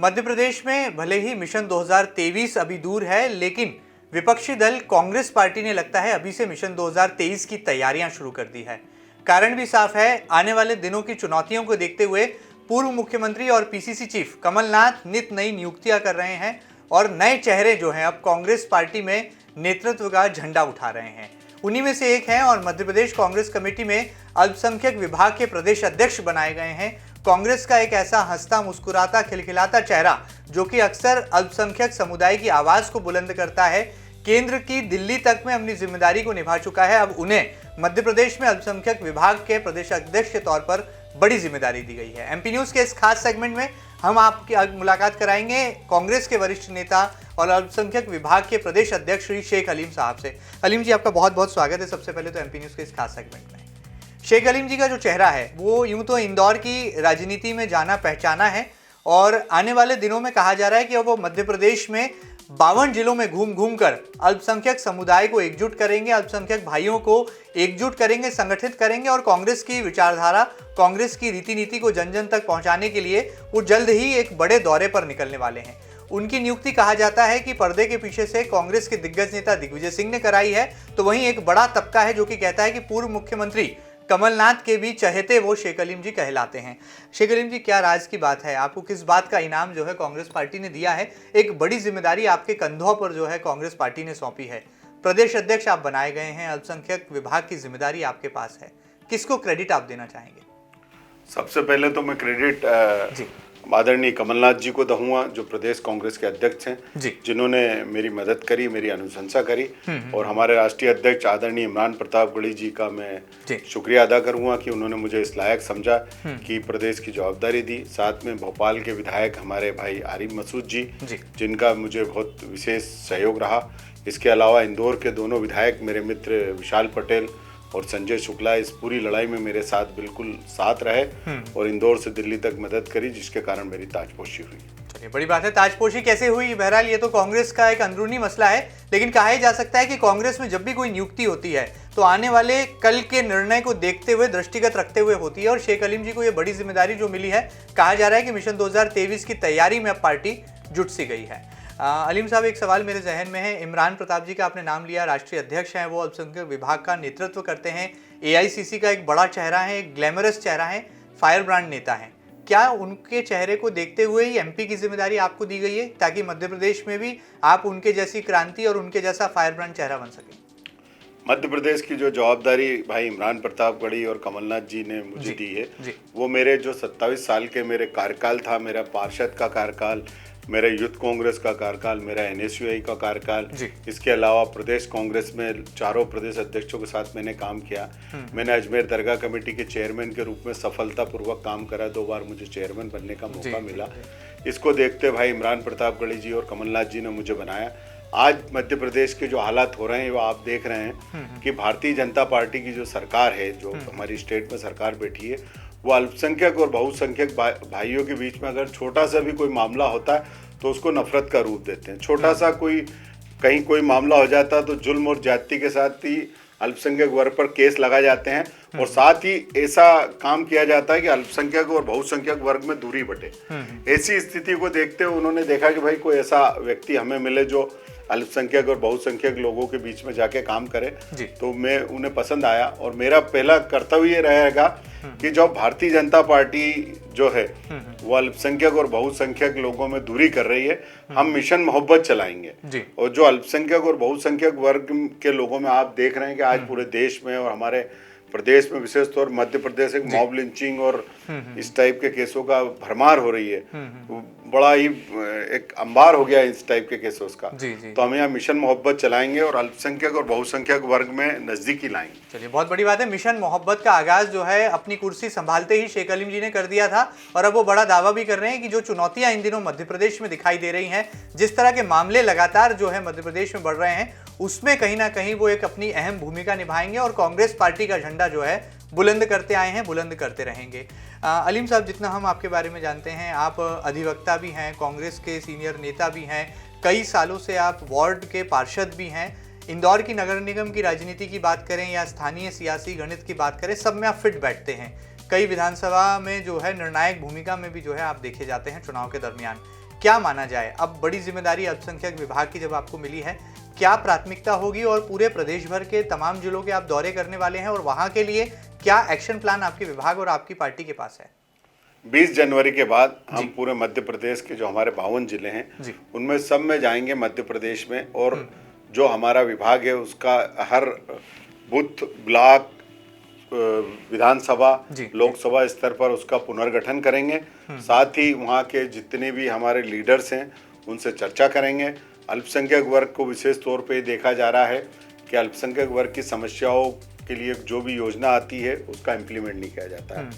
मध्य प्रदेश में भले ही मिशन 2023 अभी दूर है, लेकिन विपक्षी दल कांग्रेस पार्टी ने लगता है अभी से मिशन 2023 की तैयारियां शुरू कर दी है। कारण भी साफ है, आने वाले दिनों की चुनौतियों को देखते हुए पूर्व मुख्यमंत्री और पीसीसी चीफ कमलनाथ नित नई नियुक्तियां कर रहे हैं और नए चेहरे जो हैं अब कांग्रेस पार्टी में नेतृत्व का झंडा उठा रहे हैं। उन्हीं में से एक हैं और मध्य प्रदेश कांग्रेस कमेटी में अल्पसंख्यक विभाग के प्रदेश अध्यक्ष बनाए गए हैं। कांग्रेस का एक ऐसा हंसता मुस्कुराता खिलखिलाता चेहरा जो कि अक्सर अल्पसंख्यक समुदाय की आवाज को बुलंद करता है, केंद्र की दिल्ली तक में अपनी जिम्मेदारी को निभा चुका है। अब उन्हें मध्य प्रदेश में अल्पसंख्यक विभाग के प्रदेश अध्यक्ष के तौर पर बड़ी जिम्मेदारी दी गई है। एमपी न्यूज के इस खास सेगमेंट में हम आपकी मुलाकात कराएंगे कांग्रेस के वरिष्ठ नेता और अल्पसंख्यक विभाग के प्रदेश अध्यक्ष श्री शेख अलीम साहब से। अलीम जी, आपका बहुत बहुत स्वागत है सबसे पहले तो एमपी न्यूज के इस खास सेगमेंट में। शेख अलीम जी का जो चेहरा है वो यूं तो इंदौर की राजनीति में जाना पहचाना है और आने वाले दिनों में कहा जा रहा है कि अब वो मध्य प्रदेश में 52 जिलों में घूम घूम कर अल्पसंख्यक समुदाय को एकजुट करेंगे, अल्पसंख्यक भाइयों को एकजुट करेंगे, संगठित करेंगे और कांग्रेस की विचारधारा, कांग्रेस की रीति नीति को जन जन तक पहुंचाने के लिए वो जल्द ही एक बड़े दौरे पर निकलने वाले हैं। उनकी नियुक्ति कहा जाता है कि पर्दे के पीछे से कांग्रेस के दिग्गज नेता दिग्विजय सिंह ने कराई है, तो वहीं एक बड़ा तबका है जो कि कहता है कि पूर्व मुख्यमंत्री कमलनाथ के भी चहेते वो शेख अलीम जी कहलाते हैं। शेख अलीम जी, क्या राज की बात है, आपको किस बात का इनाम जो है कांग्रेस पार्टी ने दिया है? एक बड़ी जिम्मेदारी आपके कंधों पर जो है कांग्रेस पार्टी ने सौंपी है, प्रदेश अध्यक्ष आप बनाए गए हैं, अल्पसंख्यक विभाग की जिम्मेदारी आपके पास है, किसको क्रेडिट आप देना चाहेंगे? सबसे पहले तो मैं क्रेडिट आदरणीय कमलनाथ जी को दूंगा, जो प्रदेश कांग्रेस के अध्यक्ष हैं, जिन्होंने मेरी मदद करी, मेरी अनुशंसा करी। और हमारे राष्ट्रीय अध्यक्ष आदरणीय इमरान प्रतापगढ़ी जी का मैं शुक्रिया अदा करूंगा कि उन्होंने मुझे इस लायक समझा कि प्रदेश की जवाबदारी दी। साथ में भोपाल के विधायक हमारे भाई आरिफ मसूद जी, जिनका मुझे बहुत विशेष सहयोग रहा। इसके अलावा इंदौर के दोनों विधायक मेरे मित्र विशाल पटेल और संजय शुक्ला इस पूरी लड़ाई में मेरे साथ बिल्कुल साथ रहे और इंदौर से दिल्ली तक मदद करी, जिसके कारण मेरी ताजपोशी हुई। चलिए, बड़ी बात है। ताजपोशी कैसे हुई, बहरहाल ये तो कांग्रेस का एक अंदरूनी मसला है, लेकिन कहा ही जा सकता है कि कांग्रेस में जब भी कोई नियुक्ति होती है तो आने वाले कल के निर्णय को देखते हुए, दृष्टिगत रखते हुए होती है। और शेख अलीम जी को ये बड़ी जिम्मेदारी जो मिली है, कहा जा रहा है कि मिशन 2023 की तैयारी में अब पार्टी जुट सी गई है। अलीम साहब, एक सवाल मेरे जहन में है। इमरान प्रताप जी का आपने नाम लिया, राष्ट्रीय अध्यक्ष हैं, वो अल्पसंख्यक विभाग का नेतृत्व करते हैं, एआईसीसी का एक बड़ा चेहरा है, एक ग्लैमरस चेहरा है, फायर ब्रांड नेता है। क्या उनके चेहरे को देखते हुए ही एमपी की जिम्मेदारी आपको दी गई है ताकि मध्य प्रदेश में भी आप उनके जैसी क्रांति और उनके जैसा फायर ब्रांड चेहरा बन सके? मध्य प्रदेश की जो जवाबदारी भाई इमरान प्रतापगढ़ी और कमलनाथ जी ने मुझे दी है, वो मेरे जो 27 साल के मेरे कार्यकाल था, मेरा पार्षद का कार्यकाल, मेरा यूथ कांग्रेस का कार्यकाल, मेरा एनएसयूआई का कार्यकाल, इसके अलावा प्रदेश कांग्रेस में 4 प्रदेश अध्यक्षों के साथ मैंने काम किया। मैंने अजमेर दरगाह कमेटी के चेयरमैन के रूप में सफलतापूर्वक काम करा, 2 बार मुझे चेयरमैन बनने का मौका मिला। इसको देखते भाई इमरान प्रतापगढ़ी जी और कमलनाथ जी ने मुझे बनाया। आज मध्य प्रदेश के जो हालात हो रहे हैं वो आप देख रहे हैं कि भारतीय जनता पार्टी की जो सरकार है, जो हमारी स्टेट में सरकार बैठी है, वो अल्पसंख्यक और बहुसंख्यक भाइयों के बीच में अगर छोटा सा भी कोई मामला होता है तो उसको नफरत का रूप देते हैं। छोटा सा कहीं कोई मामला हो जाता है तो जुल्म और ज्यादती के साथ ही अल्पसंख्यक वर्ग पर केस लगाए जाते हैं और साथ ही ऐसा काम किया जाता है कि अल्पसंख्यक और बहुसंख्यक वर्ग में दूरी बटे। ऐसी स्थिति को देखते हुए उन्होंने देखा कि भाई कोई ऐसा व्यक्ति हमें मिले जो अल्पसंख्यक और बहुसंख्यक लोगों के बीच में जाके काम करे, तो मैं उन्हें पसंद आया। और मेरा पहला कर्तव्य रहेगा कि जो भारतीय जनता पार्टी जो है वो अल्पसंख्यक और बहुसंख्यक लोगों में दूरी कर रही है, हम मिशन मोहब्बत चलाएंगे। और जो अल्पसंख्यक और बहुसंख्यक वर्ग के लोगों में आप देख रहे हैं कि आज पूरे देश में और हमारे प्रदेश में विशेष तौर मध्य प्रदेश एक मॉब लिंचिंग और इस टाइप के केसों का भरमार हो रही है, बड़ा ही एक अंबार हो गया इस टाइप के केसों का। तो हम यहाँ मिशन मोहब्बत चलाएंगे और अल्पसंख्यक और बहुसंख्यक वर्ग में नजदीकी लाएंगे। चलिए, बहुत बड़ी बात है। मिशन मोहब्बत का आगाज जो है अपनी कुर्सी संभालते ही शेख अलीम जी ने कर दिया था और अब वो बड़ा दावा भी कर रहे हैं कि जो चुनौतियां इन दिनों मध्य प्रदेश में दिखाई दे रही हैं, जिस तरह के मामले लगातार जो है मध्य प्रदेश में बढ़ रहे हैं, उसमें कहीं ना कहीं वो एक अपनी अहम भूमिका निभाएंगे और कांग्रेस पार्टी का झंडा जो है बुलंद करते आए हैं, बुलंद करते रहेंगे। अलीम साहब, जितना हम आपके बारे में जानते हैं, आप अधिवक्ता भी हैं, कांग्रेस के सीनियर नेता भी हैं, कई सालों से आप वार्ड के पार्षद भी हैं। इंदौर की नगर निगम की राजनीति की बात करें या स्थानीय सियासी गणित की बात करें, सब में आप फिट बैठते हैं। कई विधानसभा में जो है निर्णायक भूमिका में भी जो है आप देखे जाते हैं चुनाव के दरमियान। क्या माना जाए? अब बड़ी जिम्मेदारी अल्पसंख्यक विभाग की जब आपको मिली है, क्या प्राथमिकता होगी और पूरे प्रदेश भर के तमाम जिलों के आप दौरे करने वाले हैं और वहां के लिए क्या एक्शन प्लान आपके विभाग और आपकी पार्टी के पास है? 20 जनवरी के बाद हम पूरे मध्य प्रदेश के जो हमारे 52 जिले हैं उनमें सब में जाएंगे मध्य प्रदेश में, और जो हमारा विभाग है उसका हर बूथ, ब्लॉक, विधानसभा, लोकसभा स्तर पर उसका पुनर्गठन करेंगे। साथ ही वहाँ के जितने भी हमारे लीडर्स हैं उनसे चर्चा करेंगे। अल्पसंख्यक वर्ग को विशेष तौर पे देखा जा रहा है कि अल्पसंख्यक वर्ग की समस्याओं के लिए जो भी योजना आती है उसका इम्प्लीमेंट नहीं किया जाता है।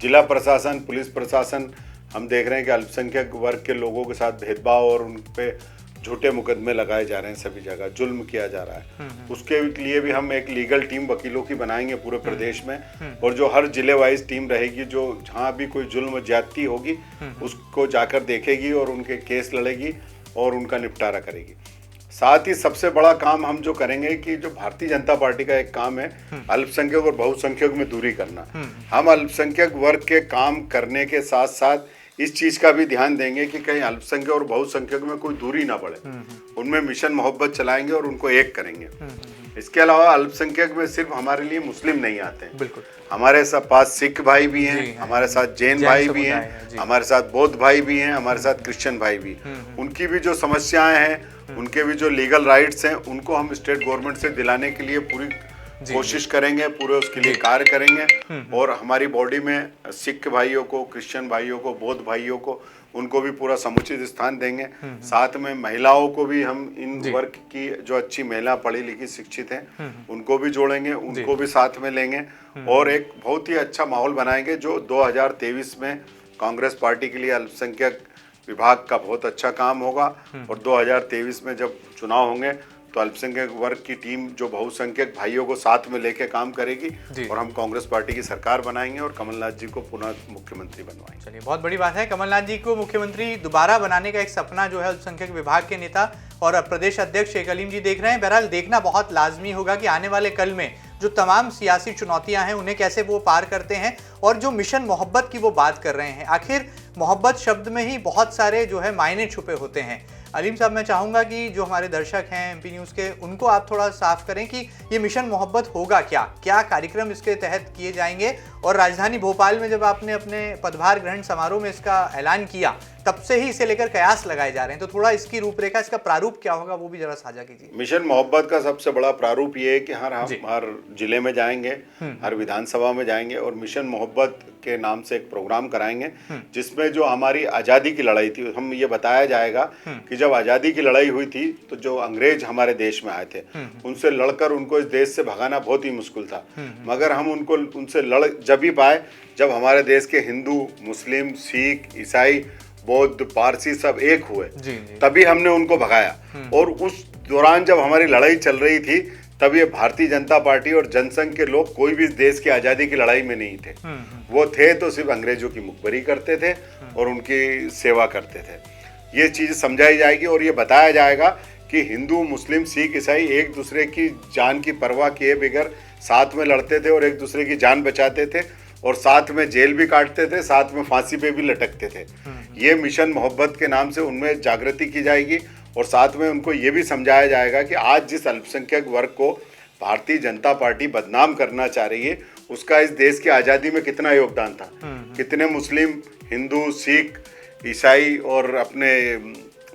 जिला प्रशासन, पुलिस प्रशासन, हम देख रहे हैं कि अल्पसंख्यक वर्ग के लोगों के साथ भेदभाव और उन पे झूठे मुकदमे लगाए जा रहे हैं, सभी जगह जुल्म किया जा रहा है। उसके लिए भी हम एक लीगल टीम वकीलों की बनाएंगे पूरे प्रदेश में, और जो हर जिले वाइज टीम रहेगी, जो जहाँ भी कोई जुल्म ज्यादती होगी उसको जाकर देखेगी और उनके केस लड़ेगी और उनका निपटारा करेगी। साथ ही सबसे बड़ा काम हम जो करेंगे कि जो भारतीय जनता पार्टी का एक काम है अल्पसंख्यक और बहुसंख्यक में दूरी करना। हम अल्पसंख्यक वर्ग के काम करने के साथ साथ इस चीज का भी ध्यान देंगे कि कहीं अल्पसंख्यक और बहुसंख्यक में कोई दूरी ना बढ़े। उनमें मिशन मोहब्बत चलाएंगे और उनको एक करेंगे। इसके अलावा अल्पसंख्यक में सिर्फ हमारे लिए मुस्लिम नहीं आते हैं, बिल्कुल हमारे पास सिख भाई भी हैं, हमारे साथ जैन भाई भी हैं, हमारे साथ बौद्ध भाई भी हैं, हमारे साथ क्रिश्चियन भाई भी। उनकी भी जो समस्याएं हैं, उनके भी जो लीगल राइट्स हैं, उनको हम स्टेट गवर्नमेंट से दिलाने के लिए पूरी कोशिश करेंगे, पूरे उसके लिए कार्य करेंगे। और हमारी बॉडी में सिख भाइयों को, क्रिश्चियन भाइयों को, बौद्ध भाइयों को, उनको भी पूरा समुचित स्थान देंगे। साथ में महिलाओं को भी हम इन वर्ग की जो अच्छी महिला पढ़ी लिखी शिक्षित हैं उनको भी जोड़ेंगे, उनको भी साथ में लेंगे और एक बहुत ही अच्छा माहौल बनाएंगे जो 2023 में कांग्रेस पार्टी के लिए अल्पसंख्यक विभाग का बहुत अच्छा काम होगा। और 2023 में जब चुनाव होंगे तो अल्पसंख्यक वर्ग की टीम जो बहुसंख्यक भाइयों को साथ में लेके काम करेगी और हम कांग्रेस पार्टी की सरकार बनाएंगे और कमलनाथ जी को पुनः मुख्यमंत्री बनवाएंगे। चलिए, बहुत बड़ी बात है। कमलनाथ जी को मुख्यमंत्री दोबारा बनाने का एक सपना जो है अल्पसंख्यक विभाग के नेता और प्रदेश अध्यक्ष शेख अलीम जी देख रहे हैं। बहरहाल देखना बहुत लाजमी होगा कि आने वाले कल में जो तमाम सियासी चुनौतियां हैं उन्हें कैसे वो पार करते हैं। और जो मिशन मोहब्बत की वो बात कर रहे हैं, आखिर मोहब्बत शब्द में ही बहुत सारे जो है मायने छुपे होते हैं। अलीम साहब, मैं चाहूँगा कि जो हमारे दर्शक हैं एमपी न्यूज़ के, उनको आप थोड़ा साफ करें कि ये मिशन मोहब्बत होगा क्या, क्या कार्यक्रम इसके तहत किए जाएंगे। और राजधानी भोपाल में जब आपने अपने पदभार ग्रहण समारोह में इसका ऐलान किया, तब से ही इसे लेकर कयास लगाए जा रहे हैं, तो थोड़ा इसकी रूपरेखा, इसका प्रारूप क्या होगा वो भी जरा साझा कीजिए। मिशन मोहब्बत का सबसे बड़ा प्रारूप ये है कि हर जिले में जाएंगे, हर विधानसभा में जाएंगे और मिशन मोहब्बत के नाम से एक प्रोग्राम कराएंगे जिसमें जो हमारी आज़ादी की लड़ाई थी, हम ये बताया जाएगा कि जब आज़ादी की लड़ाई हुई थी तो जो अंग्रेज हमारे देश में आए थे उनसे लड़कर उनको इस देश से भगाना बहुत ही मुश्किल था, मगर हम उनसे लड़ जब ही पाए जब हमारे देश के हिंदू, मुस्लिम, सिख, ईसाई, बौद्ध, पारसी सब एक हुए, तभी हमने उनको भगाया। और उस दौरान जब हमारी लड़ाई चल रही थी तब ये भारतीय जनता पार्टी और जनसंघ के लोग कोई भी देश की आज़ादी की लड़ाई में नहीं थे। वो थे तो सिर्फ अंग्रेजों की मुखबरी करते थे और उनकी सेवा करते थे। ये चीज़ समझाई जाएगी और ये बताया जाएगा कि हिंदू, मुस्लिम, सिख, ईसाई एक दूसरे की जान की परवाह किए बगैर साथ में लड़ते थे और एक दूसरे की जान बचाते थे और साथ में जेल भी काटते थे, साथ में फांसी पे भी लटकते थे। ये मिशन मोहब्बत के नाम से उनमें जागृति की जाएगी और साथ में उनको ये भी समझाया जाएगा कि आज जिस अल्पसंख्यक वर्ग को भारतीय जनता पार्टी बदनाम करना चाह रही है उसका इस देश की आज़ादी में कितना योगदान था। कितने मुस्लिम, हिंदू, सिख, ईसाई और अपने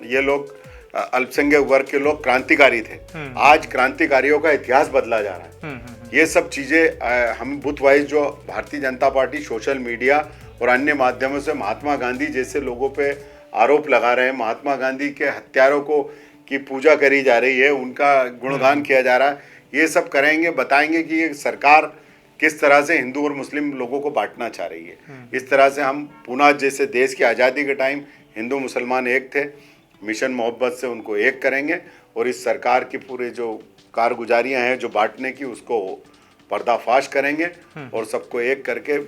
ये लोग अल्पसंख्यक वर्ग के लोग क्रांतिकारी थे। आज क्रांतिकारियों का इतिहास बदला जा रहा है। ये सब चीज़ें हम बुथ वाइज जो Bharatiya Janata party social media और अन्य माध्यमों से महात्मा गांधी जैसे लोगों पे आरोप लगा रहे हैं, महात्मा गांधी के हत्यारों को की पूजा करी जा रही है, उनका गुणगान किया जा रहा है, ये सब करेंगे, बताएंगे कि ये सरकार किस तरह से हिंदू और मुस्लिम लोगों को बांटना चाह रही है। इस तरह से हम पुनः जैसे देश की आज़ादी के टाइम हिंदू मुसलमान एक थे, मिशन मोहब्बत से उनको एक करेंगे और इस सरकार की पूरे जो कारगुजारियां हैं जो बांटने की उसको पर्दाफाश करेंगे और सबको एक करके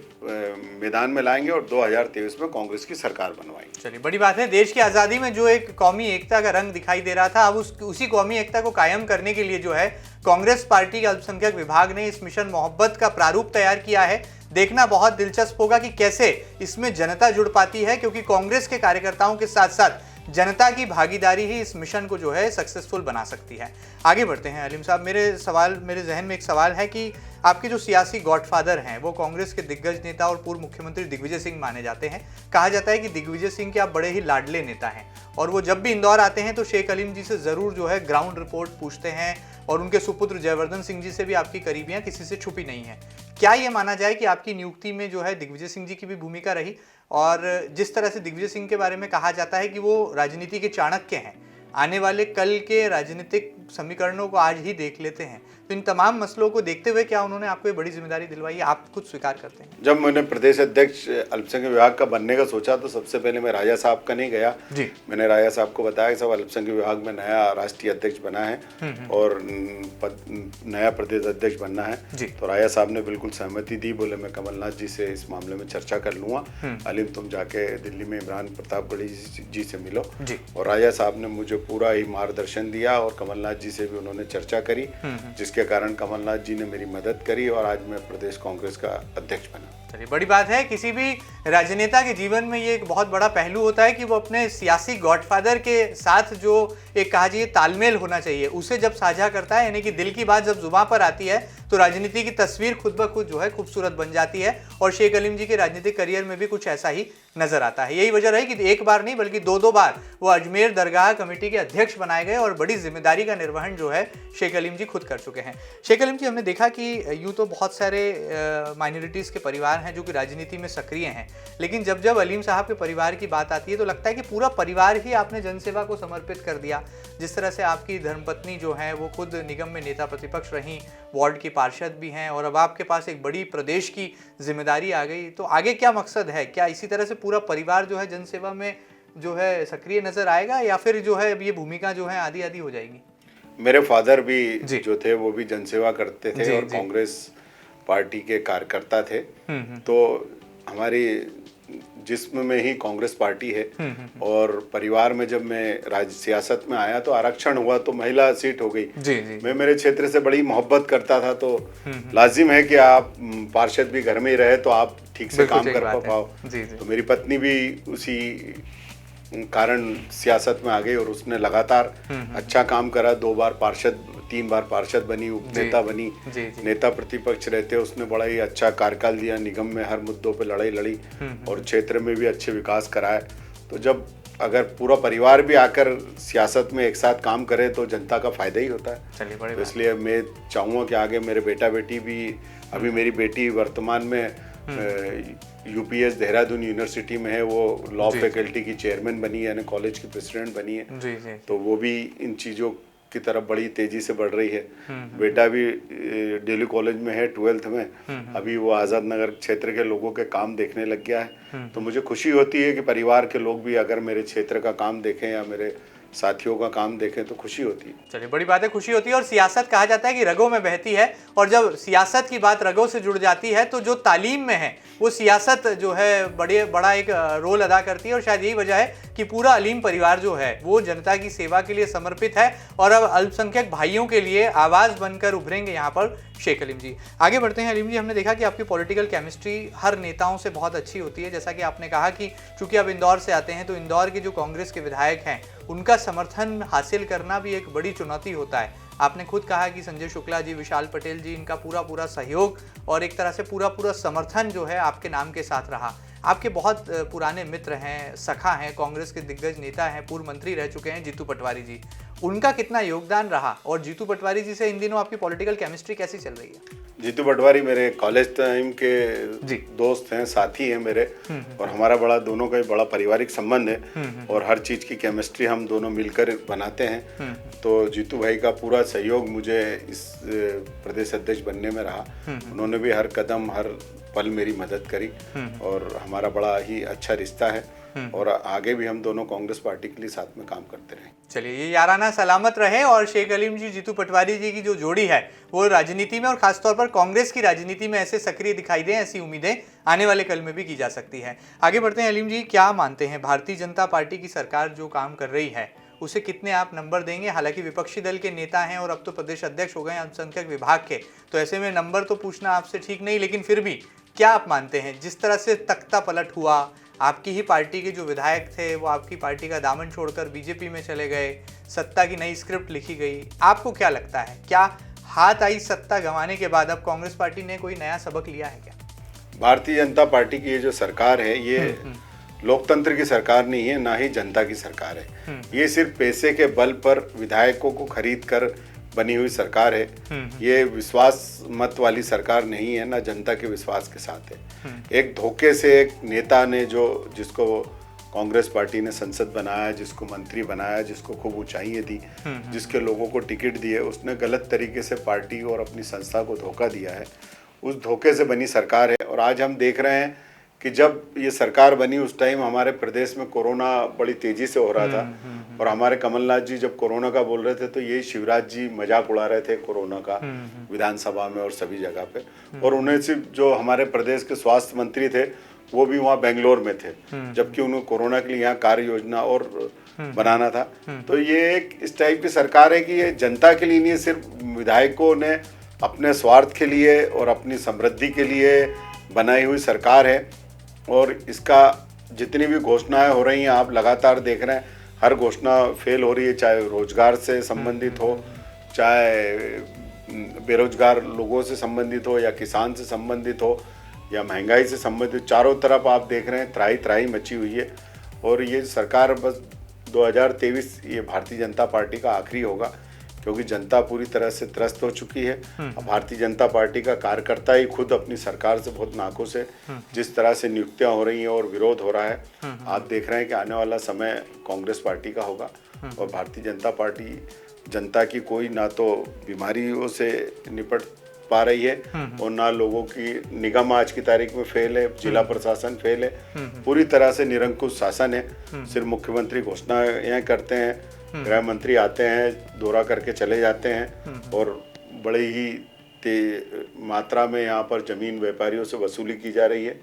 मैदान में लाएंगे और 2023 में कांग्रेस की सरकार बनवाएंगे। चलिए, बड़ी बात है। देश की आज़ादी में जो एक कौमी एकता का रंग दिखाई दे रहा था, अब उसी कौमी एकता को कायम करने के लिए जो है कांग्रेस पार्टी के अल्पसंख्यक विभाग ने इस मिशन मोहब्बत का प्रारूप तैयार किया है। देखना बहुत दिलचस्प होगा कि कैसे इसमें जनता जुड़ पाती है, क्योंकि कांग्रेस के कार्यकर्ताओं के साथ साथ जनता की भागीदारी ही इस मिशन को जो है सक्सेसफुल बना सकती है। आगे बढ़ते हैं हलीम साहब, मेरे जहन में एक सवाल है कि आपके जो सियासी गॉडफादर हैं वो कांग्रेस के दिग्गज नेता और पूर्व मुख्यमंत्री दिग्विजय सिंह माने जाते हैं। कहा जाता है कि दिग्विजय सिंह के आप बड़े ही लाडले नेता हैं और वो जब भी इंदौर आते हैं तो शेख हलीम जी से ज़रूर जो है ग्राउंड रिपोर्ट पूछते हैं और उनके सुपुत्र जयवर्धन सिंह जी से भी आपकी करीबियाँ किसी से छुपी नहीं है। क्या ये माना जाए कि आपकी नियुक्ति में जो है दिग्विजय सिंह जी की भी भूमिका रही? और जिस तरह से दिग्विजय सिंह के बारे में कहा जाता है कि वो राजनीति के चाणक्य हैं, आने वाले कल के राजनीतिक समीकरणों को आज ही देख लेते हैं, तो इन तमाम मसलों को देखते हुए क्या उन्होंने आपको ये बड़ी जिम्मेदारी दिलवाई है, आप खुद स्वीकार करते हैं? जब मैंने प्रदेश अध्यक्ष अल्पसंख्यक विभाग का बनने का सोचा तो सबसे पहले मैं राजा साहब का नहीं गया जी। मैंने राजा साहब को बताया कि सब अल्पसंख्यक विभाग में नया राष्ट्रीय अध्यक्ष बना है और नया प्रदेश अध्यक्ष बनना है। तो राजा साहब ने बिल्कुल सहमति दी, बोले मैं कमलनाथ जी से इस मामले में चर्चा कर लूंगा, अलीम तुम जाके दिल्ली में इमरान प्रतापगढ़ी जी से मिलो। और राजा साहब ने मुझे पूरा ही मार्गदर्शन दिया और कमलनाथ जी से भी उन्होंने चर्चा करी, जिसके कारण कमलनाथ जी ने मेरी मदद करी और आज मैं प्रदेश कांग्रेस का अध्यक्ष बना। चलिए, बड़ी बात है। किसी भी राजनेता के जीवन में ये एक बहुत बड़ा पहलू होता है कि वो अपने सियासी गॉडफादर के साथ जो एक कहा जाए तालमेल होना चाहिए उसे जब साझा करता है, यानी कि दिल की बात जब जुबान पर आती है तो राजनीति की तस्वीर खुद ब खुद जो है खूबसूरत बन जाती है। और शेख हलीम जी के राजनीतिक करियर में भी कुछ ऐसा ही नजर आता है। यही वजह रही कि एक बार नहीं बल्कि दो बार वो अजमेर दरगाह कमेटी के अध्यक्ष बनाए गए और बड़ी जिम्मेदारी का निर्वहन जो है शेख हलीम जी खुद कर चुके हैं। शेख हलीम जी, हमने देखा कि यूँ तो बहुत सारे माइनॉरिटीज़ के परिवार हैं जो कि राजनीति में सक्रिय हैं, लेकिन जब जब हलीम साहब के परिवार की बात आती है तो लगता है कि पूरा परिवार ही आपने जनसेवा को समर्पित कर दिया। जिस तरह से आपकी धर्मपत्नी जो है वो खुद निगम में नेता प्रतिपक्ष रहीं, वार्ड की पार्षद भी हैं और अब आपके पास एक बड़ी प्रदेश की जिम्मेदारी आ गई, तो आगे क्या मकसद है? क्या इसी तरह से पूरा परिवार जो है जनसेवा में जो है सक्रिय नजर आएगा या फिर जो है अब ये भूमिका जो है आधी आधी हो जाएगी? मेरे फादर भी जो थे वो भी जनसेवा करते थे और कांग्रेस पार्टी के कार्यकर्ता थे। तो हमारी जिस्म में ही कांग्रेस पार्टी है और परिवार में जब मैं सियासत में आया तो आरक्षण हुआ तो महिला सीट हो गई। मैं मेरे क्षेत्र से बड़ी मोहब्बत करता था, तो लाजिम है कि आप पार्षद भी घर में ही रहे तो आप ठीक से काम कर पाओ। तो मेरी पत्नी भी उसी कारण सियासत में आ गई और उसने लगातार अच्छा काम करा। 2 बार पार्षद, 3 बार पार्षद बनी, उपनेता बनी, नेता प्रतिपक्ष रहते उसने बड़ा ही अच्छा कार्यकाल दिया, निगम में हर मुद्दों पे लड़ाई लड़ी और क्षेत्र में भी अच्छे विकास कराए। तो जब अगर पूरा परिवार भी आकर सियासत में एक साथ काम करे तो जनता का फायदा ही होता है। तो इसलिए मैं चाहूँगा कि आगे मेरे बेटा बेटी भी, अभी मेरी बेटी वर्तमान में यूपीएस देहरादून यूनिवर्सिटी में है, वो लॉ फैकल्टी की चेयरमैन बनी है, यानी कॉलेज की प्रेसिडेंट बनी है। तो वो भी इन चीज़ों की तरफ बड़ी तेजी से बढ़ रही है। बेटा भी दिल्ली कॉलेज में है 12th में, अभी वो आज़ाद नगर क्षेत्र के लोगों के काम देखने लग गया है। तो मुझे खुशी होती है कि परिवार के लोग भी अगर मेरे क्षेत्र का काम देखें या मेरे साथियों का काम देखें तो खुशी होती है। चलिए, बड़ी बात है, खुशी होती है। और सियासत कहा जाता है कि रगों में बहती है और जब सियासत की बात रगों से जुड़ जाती है तो जो तालीम में है वो सियासत जो है बड़ा एक रोल अदा करती है। और शायद यही वजह है कि पूरा हलीम परिवार जो है वो जनता की सेवा के लिए समर्पित है और अब अल्पसंख्यक भाइयों के लिए आवाज़ बनकर उभरेंगे यहाँ पर शेख हलीम जी। आगे बढ़ते हैं हलीम जी, हमने देखा कि आपकी पॉलिटिकल केमिस्ट्री हर नेताओं से बहुत अच्छी होती है। जैसा कि आपने कहा कि चूंकि आप इंदौर से आते हैं तो इंदौर के जो कांग्रेस के विधायक हैं उनका समर्थन हासिल करना भी एक बड़ी चुनौती होता है। आपने खुद कहा कि संजय शुक्ला जी, विशाल पटेल जी, इनका पूरा सहयोग और एक तरह से पूरा समर्थन जो है आपके नाम के साथ रहा। आपके बहुत पुराने मित्र हैं, सखा हैं, कांग्रेस के दिग्गज नेता हैं, पूर्व मंत्री रह चुके हैं जीतू पटवारी जी, उनका कितना योगदान रहा और जीतू पटवारी जी से इन दिनों आपकी पॉलिटिकल केमिस्ट्री कैसी चल रही है? जीतू पटवारी मेरे कॉलेज टाइम के दोस्त हैं, साथी हैं मेरे, और हमारा दोनों का बड़ा पारिवारिक संबंध है और हर चीज़ की केमिस्ट्री हम दोनों मिलकर बनाते हैं। तो जीतू भाई का पूरा सहयोग मुझे इस प्रदेश अध्यक्ष बनने में रहा। उन्होंने भी हर कदम हर पल मेरी मदद करी और हमारा बड़ा ही अच्छा रिश्ता है और आगे भी हम दोनों कांग्रेस पार्टी के लिए साथ में काम करते रहे। चलिए, ये याराना सलामत रहे और शेख हलीम जी, जीतू पटवारी जी की जो जोड़ी है वो राजनीति में और खासतौर पर कांग्रेस की राजनीति में ऐसे सक्रिय दिखाई दें, ऐसी उम्मीदें आने वाले कल में भी की जा सकती है। आगे बढ़ते हैं हलीम जी, क्या मानते हैं भारतीय जनता पार्टी की सरकार जो काम कर रही है उसे कितने आप नंबर देंगे? हालांकि विपक्षी दल के नेता हैं और अब तो प्रदेश अध्यक्ष हो गए अल्पसंख्यक विभाग के, तो ऐसे में नंबर तो पूछना आपसे ठीक नहीं, लेकिन फिर भी क्या आप मानते हैं जिस तरह से तख्ता पलट हुआ, आपकी ही पार्टी के जो विधायक थे वो आपकी पार्टी का दामन छोड़कर बीजेपी में चले गए, सत्ता की नई स्क्रिप्ट लिखी गई। आपको क्या लगता है, क्या हाथ आई सत्ता गंवाने के बाद अब कांग्रेस पार्टी ने कोई नया सबक लिया है क्या? भारतीय जनता पार्टी की ये जो सरकार है ये लोकतंत्र की सरकार नहीं है, ना ही जनता की सरकार है। ये सिर्फ पैसे के बल पर विधायकों को खरीद कर बनी हुई सरकार है। ये विश्वास मत वाली सरकार नहीं है, ना जनता के विश्वास के साथ है। एक धोखे से एक नेता ने जिसको कांग्रेस पार्टी ने संसद बनाया, जिसको मंत्री बनाया, जिसको खूब ऊंचाइयां दी, जिसके लोगों को टिकट दिए, उसने गलत तरीके से पार्टी और अपनी संस्था को धोखा दिया है। उस धोखे से बनी सरकार है। और आज हम देख रहे हैं कि जब ये सरकार बनी उस टाइम हमारे प्रदेश में कोरोना बड़ी तेजी से हो रहा था और हमारे कमलनाथ जी जब कोरोना का बोल रहे थे तो यही शिवराज जी मजाक उड़ा रहे थे कोरोना का विधानसभा में और सभी जगह पे। और उन्हें सिर्फ जो हमारे प्रदेश के स्वास्थ्य मंत्री थे वो भी वहाँ बेंगलोर में थे, जबकि उन्हें कोरोना के लिए यहाँ कार्य योजना और बनाना था। तो ये एक इस टाइप की सरकार है कि ये जनता के लिए नहीं, सिर्फ विधायकों ने अपने स्वार्थ के लिए और अपनी समृद्धि के लिए बनाई हुई सरकार है। और इसका जितनी भी घोषणाएं हो रही हैं आप लगातार देख रहे हैं, हर घोषणा फेल हो रही है, चाहे रोजगार से संबंधित हो, चाहे बेरोजगार लोगों से संबंधित हो, या किसान से संबंधित हो, या महंगाई से संबंधित। चारों तरफ आप देख रहे हैं त्राही त्राही मची हुई है। और ये सरकार बस 2023 ये भारतीय जनता पार्टी का आखिरी होगा, क्योंकि जनता पूरी तरह से त्रस्त हो चुकी है। अब भारतीय जनता पार्टी का कार्यकर्ता ही खुद अपनी सरकार से बहुत नाखुश है, जिस तरह से नियुक्तियां हो रही हैं और विरोध हो रहा है। आप देख रहे हैं कि आने वाला समय कांग्रेस पार्टी का होगा। और भारतीय जनता पार्टी जनता की कोई ना तो बीमारियों से निपट पा रही है और ना लोगों की निगम आज की तारीख में फेल है, जिला प्रशासन फेल है, पूरी तरह से निरंकुश शासन है। सिर्फ मुख्यमंत्री घोषणाएं करते हैं, गृह मंत्री आते हैं, दौरा करके चले जाते हैं और बड़े ही मात्रा में यहाँ पर जमीन व्यापारियों से वसूली की जा रही है।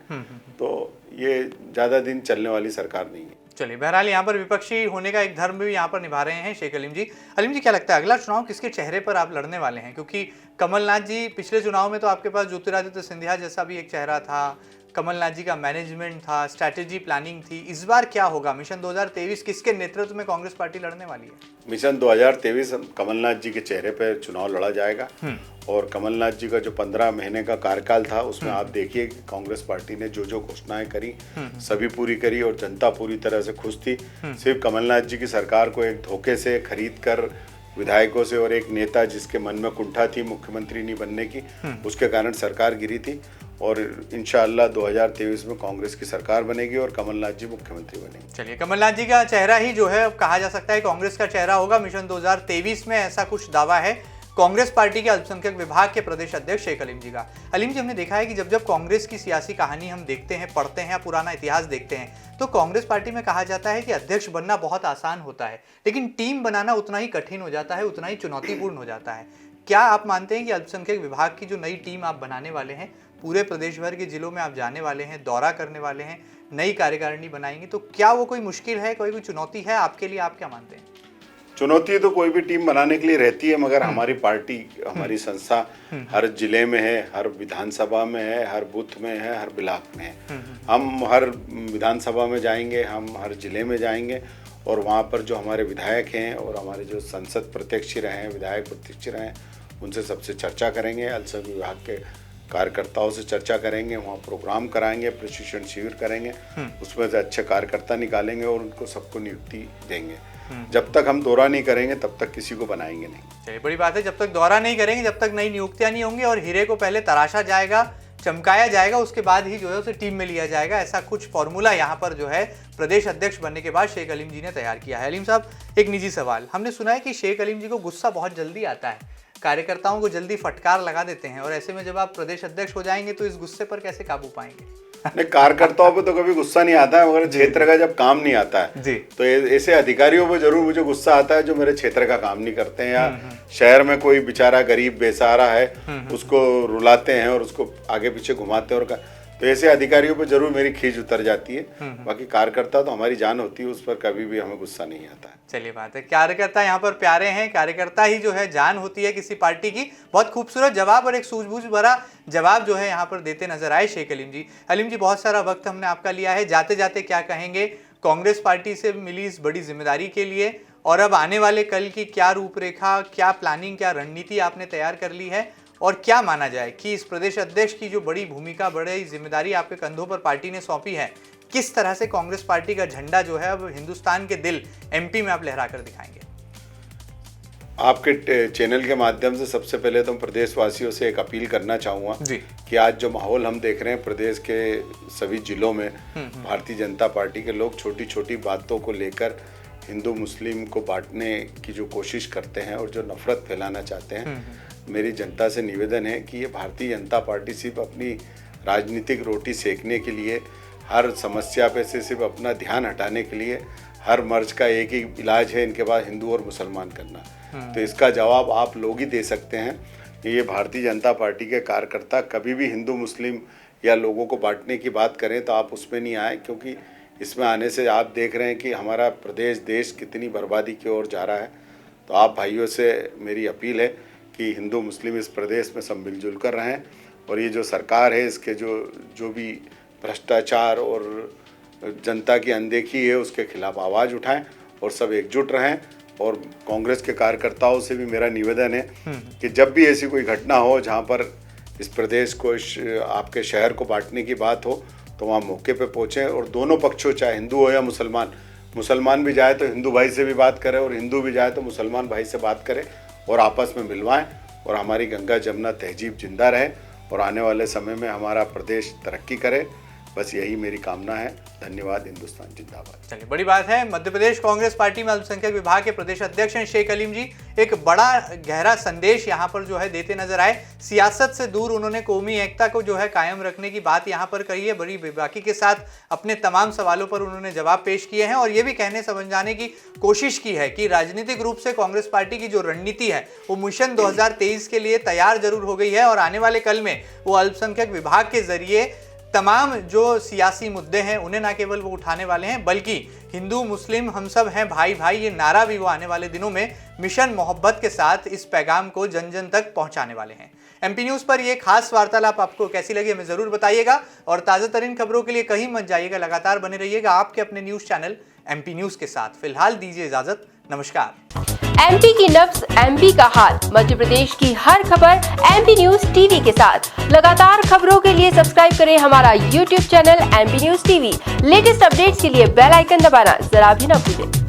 तो ये ज़्यादा दिन चलने वाली सरकार नहीं है। चलिए, बहरहाल यहाँ पर विपक्षी होने का एक धर्म भी यहाँ पर निभा रहे हैं शेख अलीम जी। अलीम जी, क्या लगता है अगला चुनाव किसके चेहरे पर आप लड़ने वाले हैं? क्योंकि कमलनाथ जी पिछले चुनाव में तो आपके पास ज्योतिरादित्य सिंधिया जैसा भी एक चेहरा था, कमलनाथ जी का मैनेजमेंट था, स्ट्रैटेजी प्लानिंग थी। इस बार क्या होगा? मिशन 2023 किसके नेतृत्व में कांग्रेस पार्टी लड़ने वाली है? मिशन 2023 कमलनाथ जी के चेहरे पर चुनाव लड़ा जाएगा। और कमलनाथ जी का जो 15 महीने का कार्यकाल था उसमें आप देखिए कि कांग्रेस पार्टी ने जो जो घोषणाएं करी सभी पूरी करी और जनता पूरी तरह से खुश थी। सिर्फ कमलनाथ जी की सरकार को एक धोखे से खरीद कर विधायकों से और एक नेता जिसके मन में कुंठा थी मुख्यमंत्री नहीं बनने की, उसके कारण सरकार गिरी थी। और इंशाअल्लाह 2023 में कांग्रेस की सरकार बनेगी और कमलनाथ जी मुख्यमंत्री बनेंगे। चलिए, कमलनाथ जी का चेहरा ही जो है कहा जा सकता है कांग्रेस का चेहरा होगा मिशन 2023 में, ऐसा कुछ दावा है कांग्रेस पार्टी के अल्पसंख्यक विभाग के प्रदेश अध्यक्ष शेख अलीम जी का। अलीम जी, हमने देखा है कि जब जब कांग्रेस की सियासी कहानी हम देखते हैं, पढ़ते हैं या पुराना इतिहास देखते हैं, तो कांग्रेस पार्टी में कहा जाता है कि अध्यक्ष बनना बहुत आसान होता है, लेकिन टीम बनाना उतना ही कठिन हो जाता है, उतना ही चुनौतीपूर्ण हो जाता है। क्या आप मानते हैं कि अल्पसंख्यक विभाग की जो नई टीम आप बनाने वाले हैं, पूरे प्रदेश भर के जिलों में आप जाने वाले हैं, दौरा करने वाले हैं, नई कार्यकारिणी बनाएंगे, तो क्या वो कोई मुश्किल है, कोई चुनौती है आपके लिए? आप क्या मानते हैं? चुनौती तो कोई भी टीम बनाने के लिए रहती है, मगर हमारी पार्टी, हमारी संस्था हर जिले में है, हर विधानसभा में है, हर बूथ में है, हर ब्लॉक में है। हम हर विधानसभा में जाएंगे, हम हर जिले में जाएंगे और वहाँ पर जो हमारे विधायक हैं और हमारे जो संसद प्रत्यक्ष रहे हैं, विधायक प्रत्यक्ष रहे हैं, उनसे सबसे चर्चा करेंगे। अल्पसंख्यक विभाग के कार्यकर्ताओं से चर्चा करेंगे, वहाँ प्रोग्राम कराएंगे, प्रशिक्षण शिविर करेंगे, उसमें से अच्छे कार्यकर्ता निकालेंगे और उनको सबको नियुक्ति देंगे। जब तक हम दौरा नहीं करेंगे तब तक किसी को बनाएंगे नहीं। चलिए, बड़ी बात है, जब तक दौरा नहीं करेंगे, जब तक नई नियुक्तियां नहीं होंगी और हीरे को पहले तराशा जाएगा, चमकाया जाएगा, उसके बाद ही जो है उसे टीम में लिया जाएगा। ऐसा कुछ फॉर्मूला यहाँ पर जो है प्रदेश अध्यक्ष बनने के बाद शेख अलीम जी ने तैयार किया है। अलीम साहब, एक निजी सवाल, हमने सुना है कि शेख अलीम जी को गुस्सा बहुत जल्दी आता है, कार्यकर्ताओं को जल्दी फटकार लगा देते हैं, और ऐसे में जब आप प्रदेश अध्यक्ष हो जाएंगे तो इस गुस्से पर कैसे काबू पाएंगे? नहीं, कार्यकर्ताओं पे तो कभी गुस्सा नहीं आता है, मगर क्षेत्र का जब काम नहीं आता है जी, तो ऐसे अधिकारियों पे जरूर मुझे गुस्सा आता है जो मेरे क्षेत्र का काम नहीं करते हैं, या शहर में कोई बेचारा गरीब बेसहारा है उसको रुलाते हैं और उसको आगे पीछे घुमाते हैं और तो ऐसे अधिकारियों पर जरूर मेरी खींच उतर जाती है। बाकी कार्यकर्ता तो हमारी जान होती है, उस पर कभी भी हमें गुस्सा नहीं आता है। चलिए बात है, कार्यकर्ता यहाँ पर प्यारे हैं, कार्यकर्ता ही जो है जान होती है किसी पार्टी की। बहुत खूबसूरत जवाब और एक सूझबूझ भरा जवाब जो है यहाँ पर देते नजर आए शेख अलीम जी। अलीम जी, बहुत सारा वक्त हमने आपका लिया है, जाते जाते क्या कहेंगे कांग्रेस पार्टी से मिली इस बड़ी जिम्मेदारी के लिए, और अब आने वाले कल की क्या रूपरेखा, क्या प्लानिंग, क्या रणनीति आपने तैयार कर ली है, और क्या माना जाए कि इस प्रदेश अध्यक्ष की जो बड़ी भूमिका, बड़ी जिम्मेदारी आपके कंधों पर पार्टी ने सौंपी है, किस तरह से कांग्रेस पार्टी का झंडा जो है अब हिंदुस्तान के दिल एमपी में आप लहरा कर दिखाएंगे? आपके चैनल के माध्यम से सबसे पहले तो प्रदेशवासियों से एक अपील करना चाहूँगा कि आज जो माहौल हम देख रहे हैं प्रदेश के सभी जिलों में, भारतीय जनता पार्टी के लोग छोटी छोटी बातों को लेकर हिंदू मुस्लिम को बांटने की जो कोशिश करते हैं और जो नफरत फैलाना चाहते हैं, मेरी जनता से निवेदन है कि ये भारतीय जनता पार्टी सिर्फ अपनी राजनीतिक रोटी सेकने के लिए, हर समस्या पे से सिर्फ अपना ध्यान हटाने के लिए, हर मर्ज का एक ही इलाज है इनके पास, हिंदू और मुसलमान करना। तो इसका जवाब आप लोग ही दे सकते हैं कि ये भारतीय जनता पार्टी के कार्यकर्ता कभी भी हिंदू मुस्लिम या लोगों को बांटने की बात करें तो आप उसमें नहीं आए, क्योंकि इसमें आने से आप देख रहे हैं कि हमारा प्रदेश, देश कितनी बर्बादी की ओर जा रहा है। तो आप भाइयों से मेरी अपील है कि हिंदू मुस्लिम इस प्रदेश में सब मिलजुल कर रहें, और ये जो सरकार है इसके जो भी भ्रष्टाचार और जनता की अनदेखी है उसके खिलाफ आवाज़ उठाएं और सब एकजुट रहें। और कांग्रेस के कार्यकर्ताओं से भी मेरा निवेदन है कि जब भी ऐसी कोई घटना हो जहां पर इस प्रदेश को, आपके शहर को बांटने की बात हो, तो वहाँ मौके पे पहुँचें और दोनों पक्षों, चाहे हिंदू हो या मुसलमान भी जाए तो हिंदू भाई से भी बात करें और हिंदू भी जाए तो मुसलमान भाई से बात करें और आपस में मिलवाएं, और हमारी गंगा जमुना तहजीब जिंदा रहे और आने वाले समय में हमारा प्रदेश तरक्की करे। बस यही मेरी कामना है। धन्यवाद। हिंदुस्तान जिंदाबाद। चलिए, बड़ी बात है, मध्य प्रदेश कांग्रेस पार्टी में अल्पसंख्यक विभाग के प्रदेश अध्यक्ष हैं शेख अलीम जी। एक बड़ा गहरा संदेश यहाँ पर जो है देते नजर आए। सियासत से दूर उन्होंने कौमी एकता को जो है कायम रखने की बात यहाँ पर कही है। बड़ी बेबाकी के साथ अपने तमाम सवालों पर उन्होंने जवाब पेश किए हैं और ये भी कहने समझाने की कोशिश की है कि राजनीतिक रूप से कांग्रेस पार्टी की जो रणनीति है वो मिशन 2023 के लिए तैयार जरूर हो गई है, और आने वाले कल में वो अल्पसंख्यक विभाग के जरिए तमाम जो सियासी मुद्दे हैं उन्हें ना केवल वो उठाने वाले हैं, बल्कि हिंदू मुस्लिम हम सब हैं भाई भाई, ये नारा भी वो आने वाले दिनों में मिशन मोहब्बत के साथ इस पैगाम को जन जन तक पहुंचाने वाले हैं। एमपी न्यूज़ पर ये खास वार्तालाप आपको कैसी लगी हमें ज़रूर बताइएगा, और ताज़ा तरीन खबरों के लिए कहीं मत जाइएगा, लगातार बने रहिएगा आपके अपने न्यूज़ चैनल एमपी न्यूज़ के साथ। फिलहाल दीजिए इजाज़त, नमस्कार। एमपी की नब्ज, एमपी का हाल, मध्य प्रदेश की हर खबर एमपी न्यूज टीवी के साथ। लगातार खबरों के लिए सब्सक्राइब करें हमारा YouTube channel MP news TV. Latest updates के लिए बेल आइकन दबाना जरा भी न भूलें।